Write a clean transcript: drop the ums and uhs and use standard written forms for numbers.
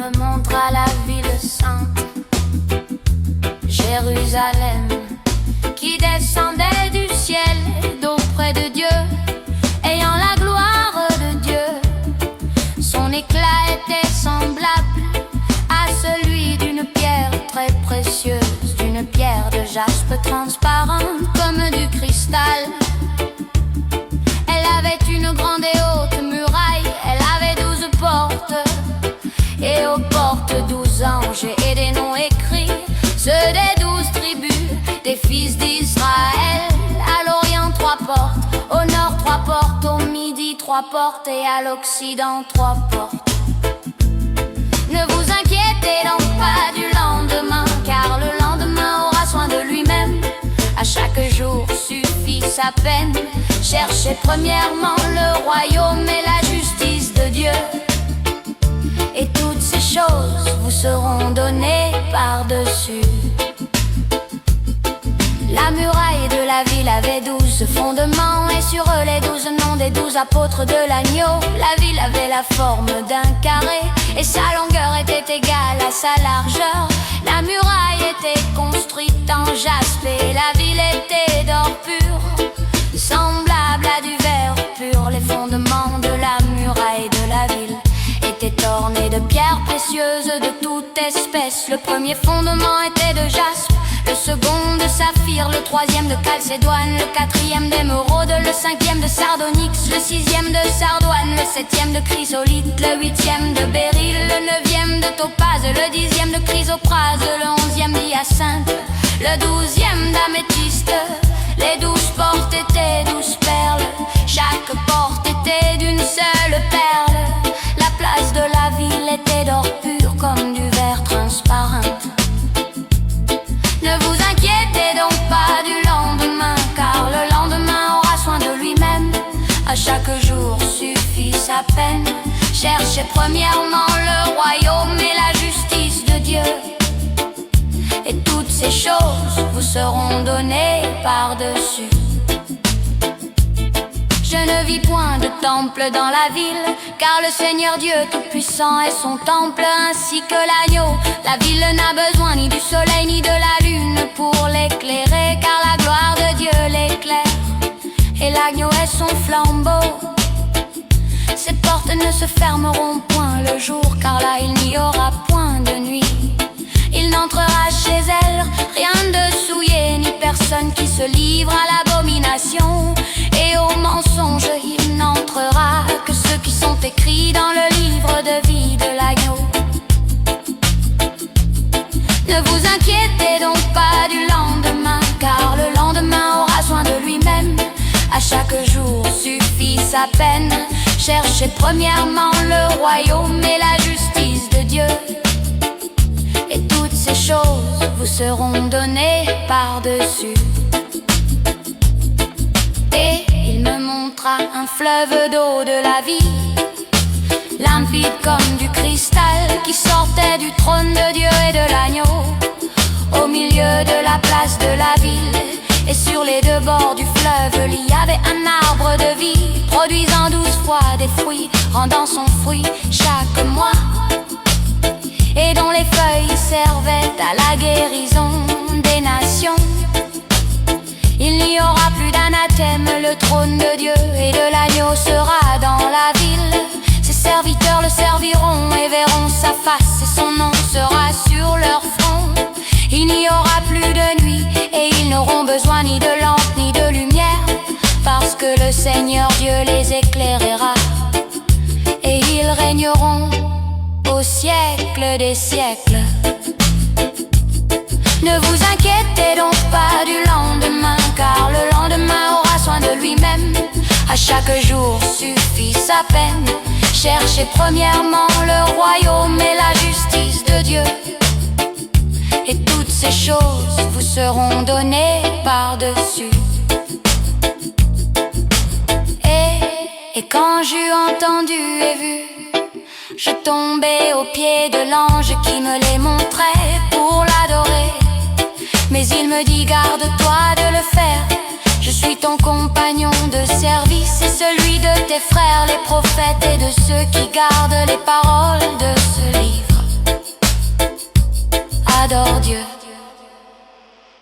me montra la ville sainte, Jérusalem, qui descendait du ciel d'auprès de Dieu, ayant la gloire de Dieu. Son éclat était semblable à celui d'une pierre très précieuse, d'une pierre de jaspe transparente comme du cristal. Elle avait une grande et haute muraille, elle avait 12 portes, et aux portes 12 anges et des noms écrits, ceux des 12 tribus des fils d'Israël. À l'Orient 3 portes, au Nord 3 portes, au Midi 3 portes et à l'Occident 3 portes. Ne vous inquiétez donc pas du lendemain, car le lendemain aura soin de lui-même. À chaque jour suffit sa peine. Cherchez premièrement le royaume et la justice de Dieu, et toutes ces choses vous seront données par-dessus. La muraille de la ville avait 12 fondements, et sur eux les 12 noms des 12 apôtres de l'agneau. La ville avait la forme d'un carré, et sa longueur était égale à sa largeur. La muraille était construite en jaspe, et la ville était d'or pur, semblable à du verre pur. Les fondements de la muraille de la ville étaient ornés de pierres précieuses de toute espèce. Le premier fondement était de jaspe, le second de saphir, le troisième de calcédoine, le quatrième d'émeraude, le cinquième de sardonyx, le sixième de sardoine, le septième de chrysolite, le huitième de béryl, le neuvième de topaze, le dixième de chrysoprase, le onzième d'hyacinthe, le douzième d'améthyste. Les 12 portes étaient 12 perles, chaque porte était d'une seule perle. La place de la ville était d'or pur comme du verre transparent. Ne vous inquiétez donc pas du lendemain, car le lendemain aura soin de lui-même. À chaque jour suffit sa peine. Cherchez premièrement le royaume et la justice de Dieu, et toutes ces choses vous seront données par-dessus. Je ne vis point de temple dans la ville, car le Seigneur Dieu Tout-Puissant est son temple, ainsi que l'agneau. La ville n'a besoin ni du soleil ni de la lune pour l'éclairer, car la gloire de Dieu l'éclaire, et l'agneau est son flambeau. Ces portes ne se fermeront point le jour, car là il n'y aura point de nuit. Il n'entrera chez elle rien de souillé, ni personne qui se livre à l'abomination. Et au mensonge il n'entrera que ceux qui sont écrits dans le livre de vie de l'agneau. Ne vous inquiétez donc pas du lendemain, car le lendemain aura soin de lui-même. À chaque jour suffit sa peine. Cherchez premièrement le royaume et la justice de Dieu, et toutes ces choses vous seront données par-dessus. Et il me montra un fleuve d'eau de la vie, limpide comme du cristal, qui sortait du trône de Dieu et de l'agneau. Au milieu de la place de la ville, et sur les deux bords du fleuve, il y avait un arbre de vie, produisant 12 fois des fruits, rendant son fruit chaque mois, et dont les feuilles servaient à la guérison des nations. Il n'y aura plus d'anathème, le trône de Dieu et de l'agneau sera dans la ville. Ses serviteurs le serviront et verront sa face, et son nom sera sur leur front. Il n'y aura plus de nuit, et ils n'auront besoin ni de lampe ni de lumière, parce que le Seigneur Dieu les éclairera, et ils régneront au siècle des siècles. Ne vous inquiétez donc pas du lendemain, car le lendemain aura soin de lui-même. À chaque jour suffit sa peine. Cherchez premièrement le royaume et la justice de Dieu, et toutes ces choses vous seront données par-dessus. Et quand j'eus entendu et vu, je tombai aux pieds de l'ange qui me les montrait pour l'adorer. Mais il me dit, garde-toi de le faire, je suis ton compagnon de service et celui de tes frères les prophètes et de ceux qui gardent les paroles de ce livre. adore Dieu.